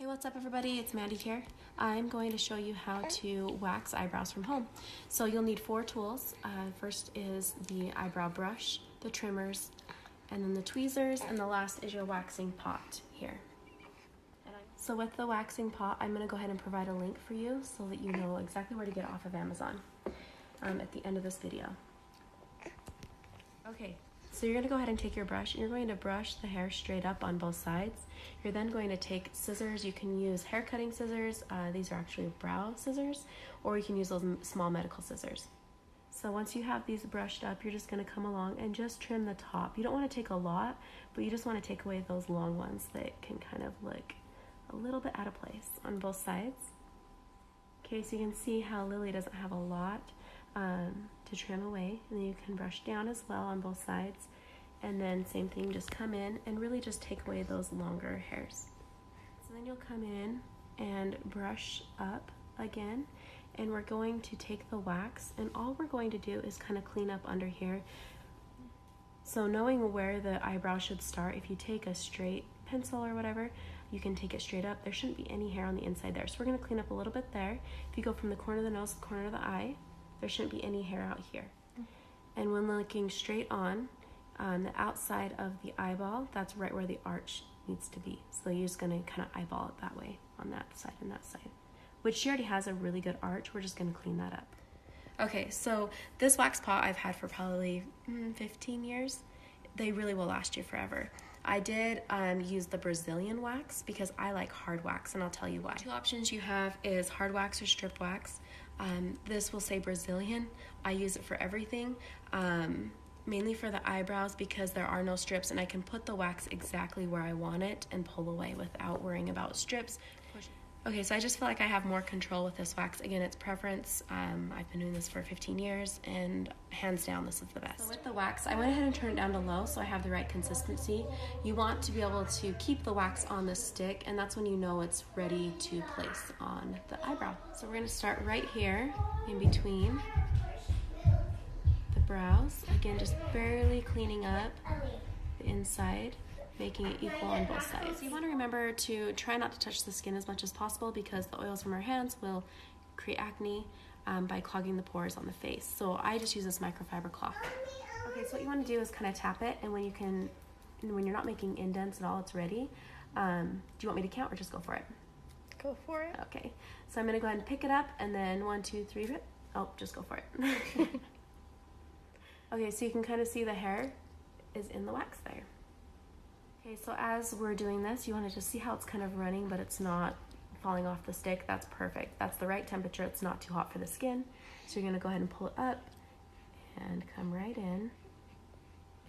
Hey, what's up everybody? It's Mandy here. I'm going to show you how to wax eyebrows from home. So you'll need 4 tools. First is the eyebrow brush, the trimmers, and then the tweezers, and the last is your waxing pot here. So with the waxing pot, I'm going to go ahead and provide a link for you so that you know exactly where to get it off of Amazon at the end of this video. Okay, so you're going to go ahead and take your brush and you're going to brush the hair straight up on both sides. You're then going to take scissors. You can use hair cutting scissors. These are actually brow scissors, or you can use those small medical scissors. So once you have these brushed up, you're just going to come along and just trim the top. You don't want to take a lot, but you just want to take away those long ones that can kind of look a little bit out of place on both sides. Okay, so you can see how Lily doesn't have a lot to trim away, and then you can brush down as well on both sides, and then same thing, just come in and really just take away those longer hairs. So then you'll come in and brush up again, and we're going to take the wax, and all we're going to do is kind of clean up under here. So knowing where the eyebrow should start, if you take a straight pencil or whatever, you can take it straight up. There shouldn't be any hair on the inside there. So we're going to clean up a little bit there. If you go from the corner of the nose to the corner of the eye, there shouldn't be any hair out here. And when looking straight on the outside of the eyeball, that's right where the arch needs to be. So you're just going to kind of eyeball it that way on that side and that side, which she already has a really good arch. We're just going to clean that up. Okay, so this wax pot I've had for probably 15 years. They really will last you forever. I did use the Brazilian wax because I like hard wax, and I'll tell you why. 2 options you have is hard wax or strip wax. This will say Brazilian. I use it for everything, mainly for the eyebrows because there are no strips, and I can put the wax exactly where I want it and pull away without worrying about strips. Okay, so I just feel like I have more control with this wax. Again, it's preference. I've been doing this for 15 years, and hands down, this is the best. So with the wax, I went ahead and turned it down to low so I have the right consistency. You want to be able to keep the wax on the stick, and that's when you know it's ready to place on the eyebrow. So we're gonna start right here in between the brows. Again, just barely cleaning up the inside, making it equal on both sides. So you want to remember to try not to touch the skin as much as possible because the oils from our hands will create acne by clogging the pores on the face. So I just use this microfiber cloth. Okay, so what you want to do is kind of tap it, and when you're not making indents at all, it's ready. Do you want me to count or just go for it? Go for it. Okay, so I'm going to go ahead and pick it up, and then 1, 2, 3, rip. Oh, just go for it. Okay, so you can kind of see the hair is in the wax there. Okay, so as we're doing this, you want to just see how it's kind of running, but it's not falling off the stick. That's perfect. That's the right temperature. It's not too hot for the skin. So you're going to go ahead and pull it up and come right in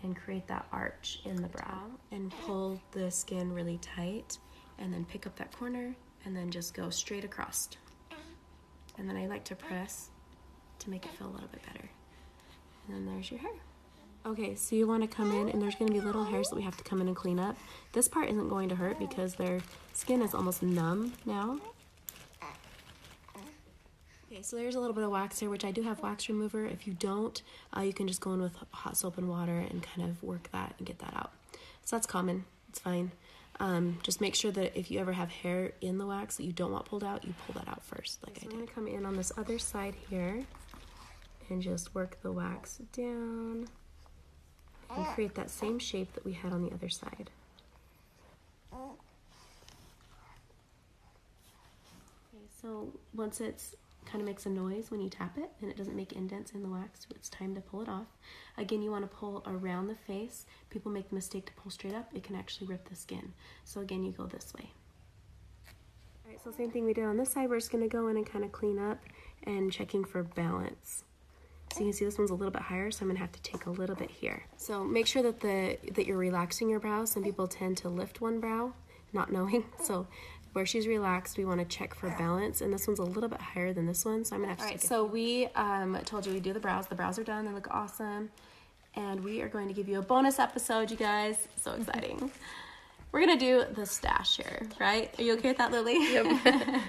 and create that arch in the brow and pull the skin really tight, and then pick up that corner and then just go straight across. And then I like to press to make it feel a little bit better. And then there's your hair. Okay, so you want to come in, and there's going to be little hairs that we have to come in and clean up. This part isn't going to hurt because their skin is almost numb now. Okay, so there's a little bit of wax here, which I do have wax remover. If you don't, you can just go in with hot soap and water and kind of work that and get that out. So that's common. It's fine. Just make sure that if you ever have hair in the wax that you don't want pulled out, you pull that out first, like I did. I'm going to come in on this other side here and just work the wax down and create that same shape that we had on the other side. Okay, so once it's kind of makes a noise when you tap it and it doesn't make indents in the wax, it's time to pull it off. Again, you want to pull around the face. People make the mistake to pull straight up. It can actually rip the skin. So again, you go this way. All right, so same thing we did on this side. We're just going to go in and kind of clean up and checking for balance. So you can see this one's a little bit higher, so I'm going to have to take a little bit here. So make sure that you're relaxing your brow. Some people tend to lift one brow, not knowing. So where she's relaxed, we want to check for balance. And this one's a little bit higher than this one, so I'm going to have to take it. All right, so we told you we do the brows. The brows are done. They look awesome. And we are going to give you a bonus episode, you guys. So exciting. We're going to do the stash here, right? Are you okay with that, Lily? Yep.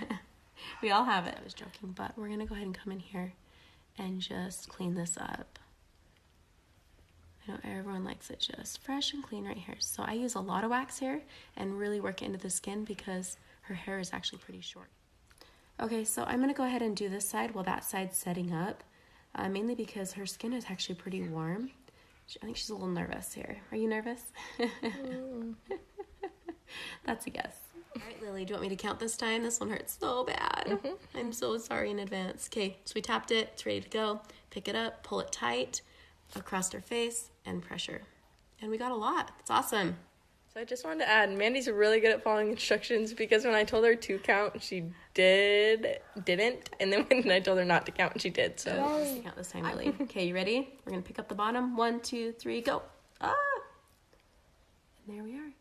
We all have it. I was joking, but we're going to go ahead and come in here and just clean this up. I know everyone likes it just fresh and clean right here. So I use a lot of wax here and really work it into the skin because her hair is actually pretty short. Okay, so I'm going to go ahead and do this side while that side's setting up, mainly because her skin is actually pretty warm. I think she's a little nervous here. Are you nervous? That's a guess. All right, Lily, do you want me to count this time? This one hurts so bad. Mm-hmm. I'm so sorry in advance. Okay, so we tapped it. It's ready to go. Pick it up, pull it tight across her face, and pressure. And we got a lot. That's awesome. So I just wanted to add, Mandy's really good at following instructions because when I told her to count, she didn't. And then when I told her not to count, she did. So Let's count this time, Lily. Okay, you ready? We're going to pick up the bottom. 1, 2, 3, go. Ah! And there we are.